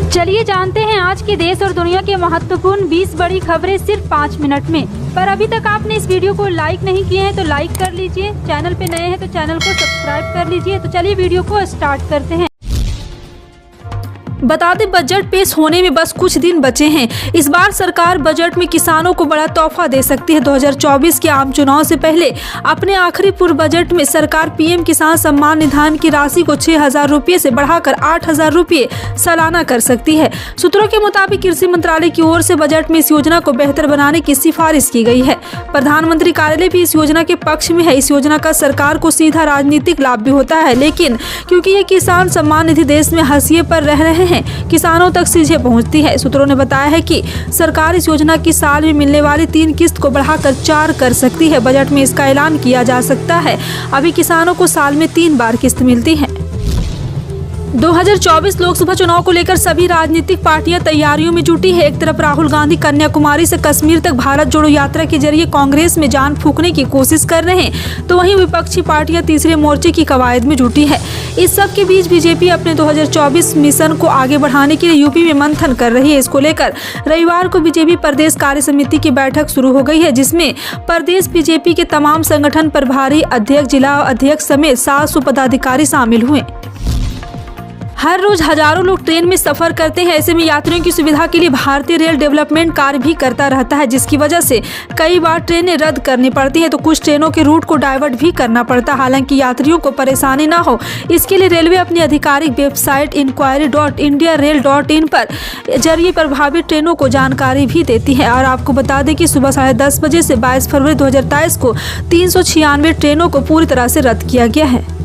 चलिए जानते हैं आज के देश और दुनिया के महत्वपूर्ण 20 बड़ी खबरें सिर्फ 5 मिनट में। पर अभी तक आपने इस वीडियो को लाइक नहीं किए हैं तो लाइक कर लीजिए, चैनल पे नए हैं तो चैनल को सब्सक्राइब कर लीजिए। तो चलिए वीडियो को स्टार्ट करते हैं। बता दें, बजट पेश होने में बस कुछ दिन बचे हैं। इस बार सरकार बजट में किसानों को बड़ा तोहफा दे सकती है। 2024 के आम चुनाव से पहले अपने आखिरी पूर्व बजट में सरकार पीएम किसान सम्मान निधि की राशि को 6,000 रुपये से बढ़ाकर 8,000 रुपये सालाना कर सकती है। सूत्रों के मुताबिक कृषि मंत्रालय की ओर से बजट में इस योजना को बेहतर बनाने की सिफारिश की गई है। प्रधानमंत्री कार्यालय भी इस योजना के पक्ष में है। इस योजना का सरकार को सीधा राजनीतिक लाभ भी होता है, लेकिन क्योंकि ये किसान सम्मान निधि देश में हाशिए पर रह रहे हैं, किसानों तक सीधे पहुंचती है। सूत्रों ने बताया है कि सरकार इस योजना की साल में मिलने वाली 3 किस्त को बढ़ाकर 4 कर सकती है। बजट में इसका ऐलान किया जा सकता है। अभी किसानों को साल में 3 बार किस्त मिलती है। 2024 लोकसभा चुनाव को लेकर सभी राजनीतिक पार्टियां तैयारियों में जुटी है। एक तरफ राहुल गांधी कन्याकुमारी से कश्मीर तक भारत जोड़ो यात्रा के जरिए कांग्रेस में जान फूंकने की कोशिश कर रहे हैं, तो वहीं विपक्षी पार्टियां तीसरे मोर्चे की कवायद में जुटी है। इस सब के बीच बीजेपी अपने 2024 मिशन को आगे बढ़ाने के लिए यूपी में मंथन कर रही है। इसको लेकर रविवार को बीजेपी प्रदेश कार्य समिति की बैठक शुरू हो गई है, जिसमें प्रदेश बीजेपी के तमाम संगठन प्रभारी अध्यक्ष, जिला अध्यक्ष समेत 700 पदाधिकारी शामिल हुए। हर रोज हजारों लोग ट्रेन में सफर करते हैं। ऐसे में यात्रियों की सुविधा के लिए भारतीय रेल डेवलपमेंट कार्य भी करता रहता है, जिसकी वजह से कई बार ट्रेनें रद्द करनी पड़ती हैं, तो कुछ ट्रेनों के रूट को डाइवर्ट भी करना पड़ता है। हालांकि यात्रियों को परेशानी न हो, इसके लिए रेलवे अपनी आधिकारिक वेबसाइट inquiry.indiarail.in पर जरिए प्रभावित ट्रेनों को जानकारी भी देती है। और आपको बता दें कि सुबह 10:30 बजे से 22 फरवरी 2023 को 396 ट्रेनों को पूरी तरह से रद्द किया गया है।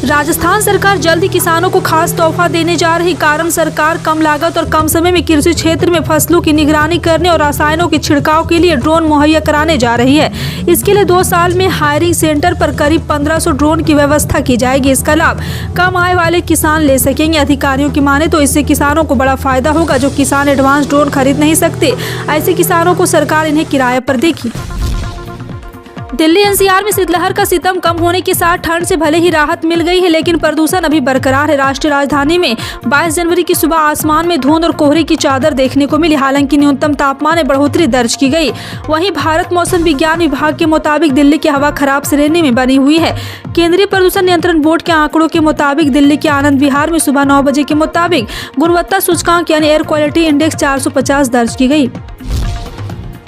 राजस्थान सरकार जल्द ही किसानों को खास तोहफा देने जा रही। कारण सरकार कम लागत और कम समय में कृषि क्षेत्र में फसलों की निगरानी करने और रसायनों के छिड़काव के लिए ड्रोन मुहैया कराने जा रही है। इसके लिए 2 साल में हायरिंग सेंटर पर करीब 1500 ड्रोन की व्यवस्था की जाएगी। इसका लाभ कम आय वाले किसान ले सकेंगे। अधिकारियों की माने तो इससे किसानों को बड़ा फायदा होगा। जो किसान एडवांस ड्रोन खरीद नहीं सकते, ऐसे किसानों को सरकार इन्हें किराए पर देगी। दिल्ली एनसीआर में शीतलहर का सितम कम होने के साथ ठंड से भले ही राहत मिल गई है, लेकिन प्रदूषण अभी बरकरार है। राष्ट्रीय राजधानी में 22 जनवरी की सुबह आसमान में धुंध और कोहरे की चादर देखने को मिली। हालांकि न्यूनतम तापमान में बढ़ोतरी दर्ज की गई। वहीं भारत मौसम विज्ञान विभाग के मुताबिक दिल्ली की हवा खराब श्रेणी में बनी हुई है। केंद्रीय प्रदूषण नियंत्रण बोर्ड के आंकड़ों के मुताबिक दिल्ली के आनंद विहार में सुबह 9 बजे के मुताबिक गुणवत्ता सूचकांक यानी एयर क्वालिटी इंडेक्स 450 दर्ज की गई।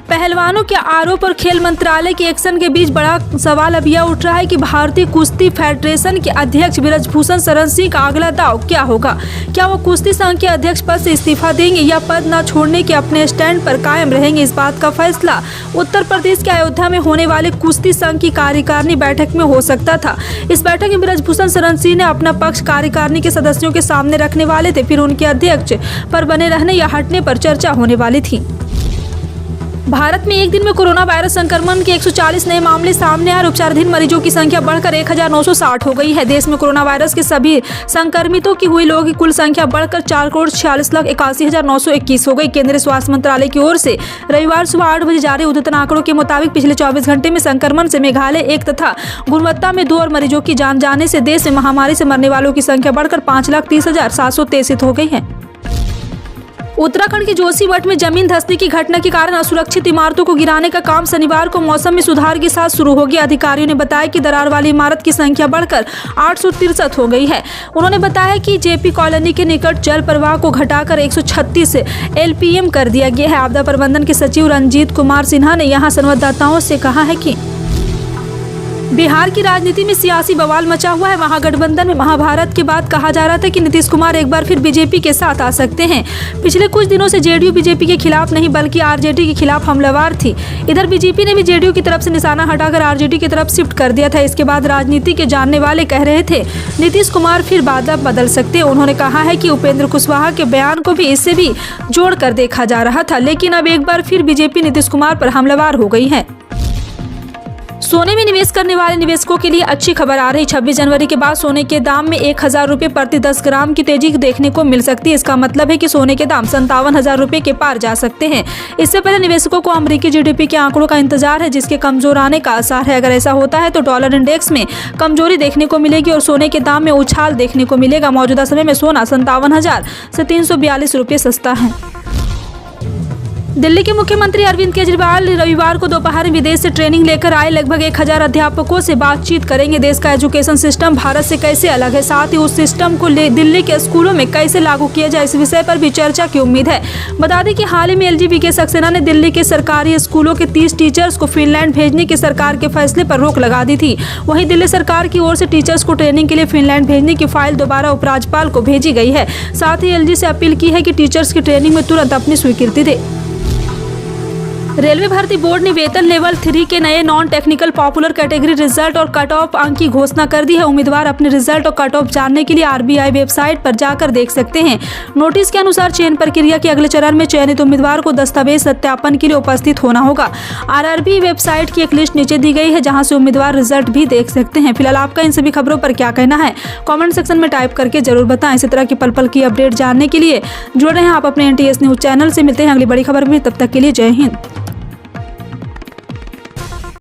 पहलवानों के आरोप और खेल मंत्रालय के एक्शन के बीच बड़ा सवाल अब यह उठ रहा है कि भारतीय कुश्ती फेडरेशन के अध्यक्ष बृजभूषण शरण सिंह का अगला दाव क्या होगा। क्या वो कुश्ती संघ के अध्यक्ष पद से इस्तीफा देंगे या पद न छोड़ने के अपने स्टैंड पर कायम रहेंगे। इस बात का फैसला उत्तर प्रदेश के अयोध्या में होने वाले कुश्ती संघ की कार्यकारिणी बैठक में हो सकता था। इस बैठक में बृजभूषण शरण सिंह ने अपना पक्ष कार्यकारिणी के सदस्यों के सामने रखने वाले थे। फिर उनके अध्यक्ष पर बने रहने या हटने पर चर्चा होने वाली थी। भारत में एक दिन में कोरोना वायरस संक्रमण के 140 नए मामले सामने आए। उपचाराधीन मरीजों की संख्या बढ़कर 1960 हो गई है। देश में कोरोना वायरस के सभी संक्रमितों की हुई लोगों की कुल संख्या बढ़कर 4,46,81,921 हो गई। केंद्रीय स्वास्थ्य मंत्रालय की ओर से रविवार सुबह 8 बजे जारी उद्यतन आंकड़ों के मुताबिक पिछले 24 घंटे में संक्रमण से मेघालय 1 तथा गुणवत्ता में 2 और मरीजों की जान जाने से देश में महामारी से मरने वालों की संख्या बढ़कर 5,30,763 हो गई है। उत्तराखंड के जोशीमठ में जमीन धंसने की घटना के कारण असुरक्षित इमारतों को गिराने का काम शनिवार को मौसम में सुधार के साथ शुरू हो गया। अधिकारियों ने बताया कि दरार वाली इमारत की संख्या बढ़कर 863 हो गई है। उन्होंने बताया कि जेपी कॉलोनी के निकट जल प्रवाह को घटाकर 136 LPM कर दिया गया है। आपदा प्रबंधन के सचिव रंजीत कुमार सिन्हा ने यहां संवाददाताओं से कहा है कि बिहार की राजनीति में सियासी बवाल मचा हुआ है। महागठबंधन में महाभारत के बाद कहा जा रहा था कि नीतीश कुमार एक बार फिर बीजेपी के साथ आ सकते हैं। पिछले कुछ दिनों से जेडीयू बीजेपी के खिलाफ नहीं बल्कि आरजेडी के खिलाफ हमलावर थी। इधर बीजेपी ने भी जेडीयू की तरफ से निशाना हटाकर आरजेडी की तरफ शिफ्ट कर दिया था। इसके बाद राजनीति के जानने वाले कह रहे थे नीतीश कुमार फिर बादल बदल सकते हैं। उन्होंने कहा है कि उपेंद्र कुशवाहा के बयान को भी इससे भी जोड़कर देखा जा रहा था, लेकिन अब एक बार फिर बीजेपी नीतीश कुमार पर हमलावर हो गई है। सोने में निवेश करने वाले निवेशकों के लिए अच्छी खबर आ रही। 26 जनवरी के बाद सोने के दाम में 1000 रुपये प्रति 10 ग्राम की तेजी देखने को मिल सकती है। इसका मतलब है कि सोने के दाम 57,000 रुपये के पार जा सकते हैं। इससे पहले निवेशकों को अमेरिकी जीडीपी के आंकड़ों का इंतजार है, जिसके कमजोर आने का आसार है। अगर ऐसा होता है तो डॉलर इंडेक्स में कमजोरी देखने को मिलेगी और सोने के दाम में उछाल देखने को मिलेगा। मौजूदा समय में सोना 57,000 से 342 रुपये सस्ता है। दिल्ली के मुख्यमंत्री अरविंद केजरीवाल रविवार को दोपहर में विदेश से ट्रेनिंग लेकर आए लगभग 1000 अध्यापकों से बातचीत करेंगे। देश का एजुकेशन सिस्टम भारत से कैसे अलग है, साथ ही उस सिस्टम को दिल्ली के स्कूलों में कैसे लागू किया जाए, इस विषय पर भी चर्चा की उम्मीद है। बता दें कि हाल ही में एलजीबीके सक्सेना ने दिल्ली के सरकारी स्कूलों के 30 टीचर्स को फिनलैंड भेजने के सरकार के फैसले पर रोक लगा दी थी। वहीं दिल्ली सरकार की ओर से टीचर्स को ट्रेनिंग के लिए फिनलैंड भेजने की फाइल दोबारा उपराज्यपाल को भेजी गई है। साथ ही एलजी से अपील की है कि टीचर्स की ट्रेनिंग में तुरंत अपनी स्वीकृति दे। रेलवे भर्ती बोर्ड ने वेतन लेवल 3 के नए non technical popular category result और कट ऑफ अंक की घोषणा कर दी है। उम्मीदवार अपने रिजल्ट और कट ऑफ जानने के लिए आरबीआई वेबसाइट पर जाकर देख सकते हैं। नोटिस के अनुसार चयन प्रक्रिया के अगले चरण में चयनित उम्मीदवार को दस्तावेज सत्यापन के लिए उपस्थित होना होगा। आरआरबी वेबसाइट की एक लिस्ट नीचे दी गई है, जहां से उम्मीदवार रिजल्ट भी देख सकते हैं। फिलहाल आपका इन सभी खबरों पर क्या कहना है, कमेंट सेक्शन में टाइप करके जरूर बताएं। इसी तरह की पल पल की अपडेट जानने के लिए जुड़ रहे हैं आप अपने NTS न्यूज चैनल से। मिलते हैं अगली बड़ी खबर में, तब तक के लिए जय हिंद।